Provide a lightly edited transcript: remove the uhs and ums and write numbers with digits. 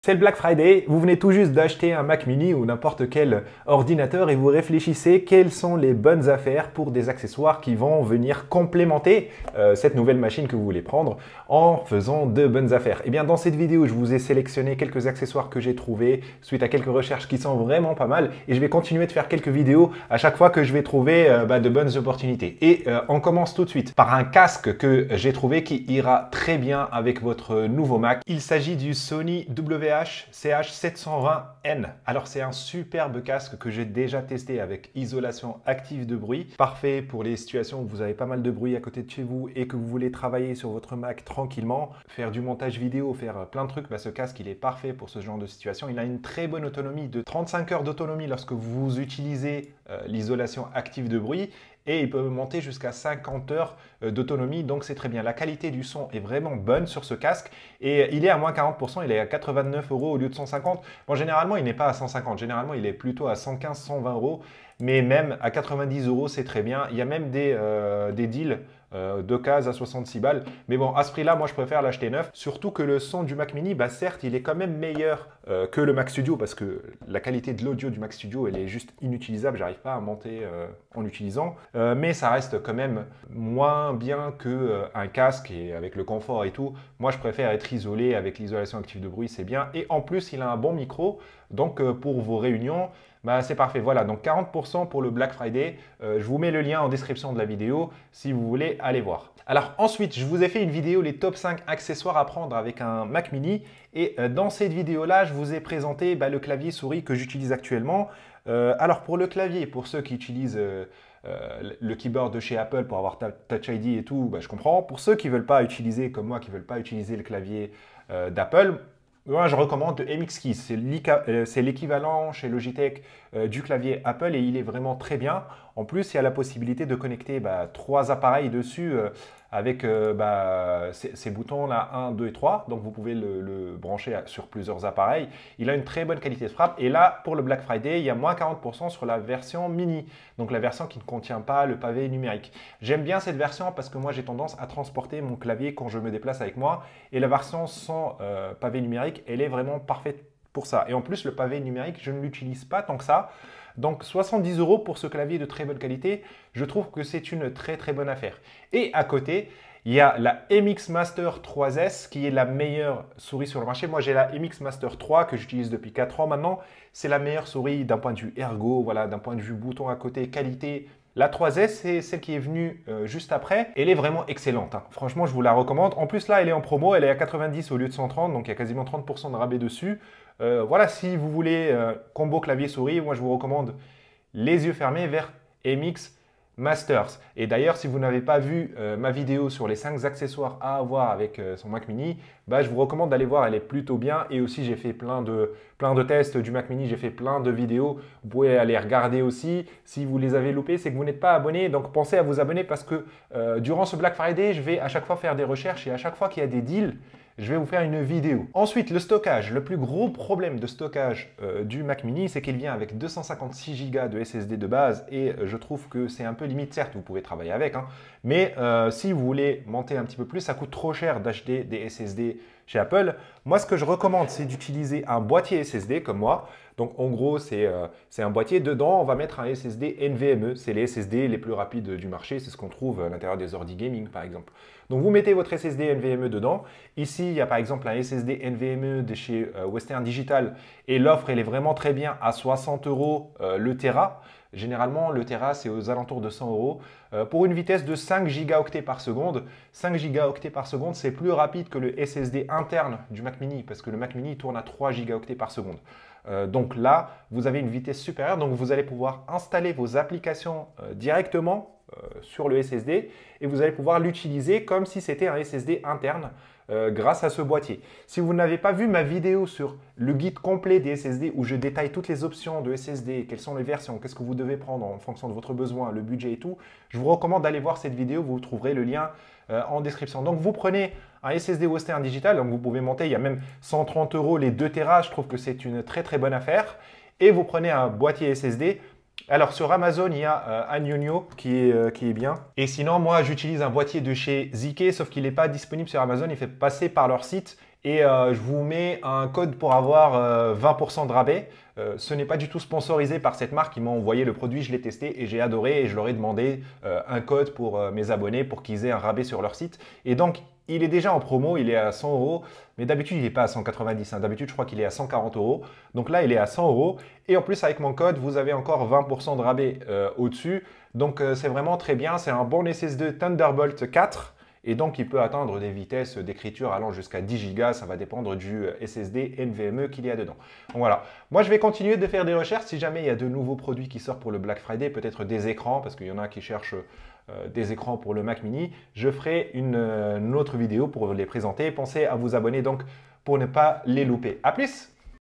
C'est le Black Friday, vous venez tout juste d'acheter un Mac mini ou n'importe quel ordinateur et vous réfléchissez quelles sont les bonnes affaires pour des accessoires qui vont venir complémenter cette nouvelle machine que vous voulez prendre en faisant de bonnes affaires. Et bien dans cette vidéo, je vous ai sélectionné quelques accessoires que j'ai trouvés suite à quelques recherches qui sont vraiment pas mal et je vais continuer de faire quelques vidéos à chaque fois que je vais trouver de bonnes opportunités. Et on commence tout de suite par un casque que j'ai trouvé qui ira très bien avec votre nouveau Mac. Il s'agit du Sony CH720N. Alors c'est un superbe casque que j'ai déjà testé avec isolation active de bruit. Parfait pour les situations où vous avez pas mal de bruit à côté de chez vous et que vous voulez travailler sur votre Mac tranquillement, faire du montage vidéo, faire plein de trucs. Ce casque il est parfait pour ce genre de situation. Il a une très bonne autonomie de 35 heures d'autonomie lorsque vous utilisez l'isolation active de bruit. Et il peut monter jusqu'à 50 heures d'autonomie, donc c'est très bien. La qualité du son est vraiment bonne sur ce casque et il est à moins 40%, il est à 89 € au lieu de 150. Bon, généralement, il n'est pas à 150, généralement, il est plutôt à 115, 120 €, mais même à 90 €, c'est très bien. Il y a même des deals de cases à 66 balles. Mais bon, à ce prix-là, moi, je préfère l'acheter neuf. Surtout que le son du Mac Mini, certes, il est quand même meilleur que le Mac Studio parce que la qualité de l'audio du Mac Studio, elle est juste inutilisable. J'arrive pas à monter en l'utilisant. Mais ça reste quand même moins bien qu'un casque et avec le confort et tout. Moi, je préfère être isolé avec l'isolation active de bruit, c'est bien. Et en plus, il a un bon micro. Donc, pour vos réunions, c'est parfait. Voilà, donc 40% pour le Black Friday. Je vous mets le lien en description de la vidéo si vous voulez aller voir. Alors ensuite, je vous ai fait une vidéo les top 5 accessoires à prendre avec un Mac mini. Et dans cette vidéo-là, je vous ai présenté le clavier souris que j'utilise actuellement. Alors pour le clavier, pour ceux qui utilisent le keyboard de chez Apple pour avoir Touch ID et tout, je comprends. Pour ceux qui ne veulent pas utiliser, comme moi, qui ne veulent pas utiliser le clavier d'Apple, moi, je recommande le MX Keys. C'est l'équivalent chez Logitech du clavier Apple et il est vraiment très bien. En plus, il y a la possibilité de connecter 3 appareils dessus avec ces boutons là 1, 2 et 3. Donc, vous pouvez le brancher sur plusieurs appareils. Il a une très bonne qualité de frappe. Et là, pour le Black Friday, il y a moins 40% sur la version mini. Donc, la version qui ne contient pas le pavé numérique. J'aime bien cette version parce que moi, j'ai tendance à transporter mon clavier quand je me déplace avec moi. Et la version sans pavé numérique, elle est vraiment parfaite pour ça. Et en plus, le pavé numérique, je ne l'utilise pas tant que ça. Donc 70 € pour ce clavier de très bonne qualité, je trouve que c'est une très très bonne affaire. Et à côté, il y a la MX Master 3S qui est la meilleure souris sur le marché. Moi, j'ai la MX Master 3 que j'utilise depuis 4 ans maintenant. C'est la meilleure souris d'un point de vue ergo, voilà, d'un point de vue bouton à côté, qualité. La 3S, c'est celle qui est venue juste après. Elle est vraiment excellente. Franchement, je vous la recommande. En plus, là, elle est en promo. Elle est à 90 au lieu de 130. Donc, il y a quasiment 30% de rabais dessus. Voilà, si vous voulez combo clavier-souris, moi, je vous recommande les yeux fermés vers MX Masters. Et d'ailleurs, si vous n'avez pas vu ma vidéo sur les 5 accessoires à avoir avec son Mac Mini, je vous recommande d'aller voir, elle est plutôt bien. Et aussi, j'ai fait plein de tests du Mac Mini, j'ai fait plein de vidéos. Vous pouvez aller regarder aussi. Si vous les avez loupés, c'est que vous n'êtes pas abonné. Donc, pensez à vous abonner parce que durant ce Black Friday, je vais à chaque fois faire des recherches et à chaque fois qu'il y a des deals, je vais vous faire une vidéo. Ensuite, le stockage. Le plus gros problème de stockage du Mac Mini, c'est qu'il vient avec 256 Go de SSD de base et je trouve que c'est un peu limite. Certes, vous pouvez travailler avec, mais si vous voulez monter un petit peu plus, ça coûte trop cher d'acheter des SSD chez Apple. Moi, ce que je recommande, c'est d'utiliser un boîtier SSD comme moi. Donc, en gros, c'est un boîtier. Dedans, on va mettre un SSD NVMe. C'est les SSD les plus rapides du marché. C'est ce qu'on trouve à l'intérieur des ordi gaming, par exemple. Donc, vous mettez votre SSD NVMe dedans. Ici, il y a par exemple un SSD NVMe de chez Western Digital. Et l'offre, elle est vraiment très bien à 60 € le Tera. Généralement, le Tera, c'est aux alentours de 100 € pour une vitesse de 5 gigaoctets par seconde. 5 gigaoctets par seconde, c'est plus rapide que le SSD interne du Mac Mini parce que le Mac Mini tourne à 3 gigaoctets par seconde. Donc là, vous avez une vitesse supérieure, donc vous allez pouvoir installer vos applications directement sur le SSD et vous allez pouvoir l'utiliser comme si c'était un SSD interne grâce à ce boîtier. Si vous n'avez pas vu ma vidéo sur le guide complet des SSD où je détaille toutes les options de SSD, quelles sont les versions, qu'est-ce que vous devez prendre en fonction de votre besoin, le budget et tout, je vous recommande d'aller voir cette vidéo, vous trouverez le lien en description. Donc vous prenez un SSD Western Digital, donc vous pouvez monter, il y a même 130 € les 2 Tera, je trouve que c'est une très très bonne affaire. Et vous prenez un boîtier SSD. Alors sur Amazon, il y a Anyonio qui est bien. Et sinon, moi, j'utilise un boîtier de chez ZK, sauf qu'il n'est pas disponible sur Amazon. Il fait passer par leur site Et je vous mets un code pour avoir 20% de rabais. Ce n'est pas du tout sponsorisé par cette marque. Ils m'ont envoyé le produit, je l'ai testé et j'ai adoré. Et je leur ai demandé un code pour mes abonnés pour qu'ils aient un rabais sur leur site. Et donc, il est déjà en promo, il est à 100 euros. Mais d'habitude, il n'est pas à 190. Hein. D'habitude, je crois qu'il est à 140 euros. Donc là, il est à 100 euros. Et en plus, avec mon code, vous avez encore 20% de rabais au-dessus. Donc, c'est vraiment très bien. C'est un bon SSD Thunderbolt 4. Et donc, il peut atteindre des vitesses d'écriture allant jusqu'à 10 Go. Ça va dépendre du SSD NVMe qu'il y a dedans. Donc voilà. Moi, je vais continuer de faire des recherches. Si jamais il y a de nouveaux produits qui sortent pour le Black Friday, peut-être des écrans, parce qu'il y en a qui cherchent des écrans pour le Mac Mini, je ferai une autre vidéo pour les présenter. Pensez à vous abonner donc pour ne pas les louper. À plus!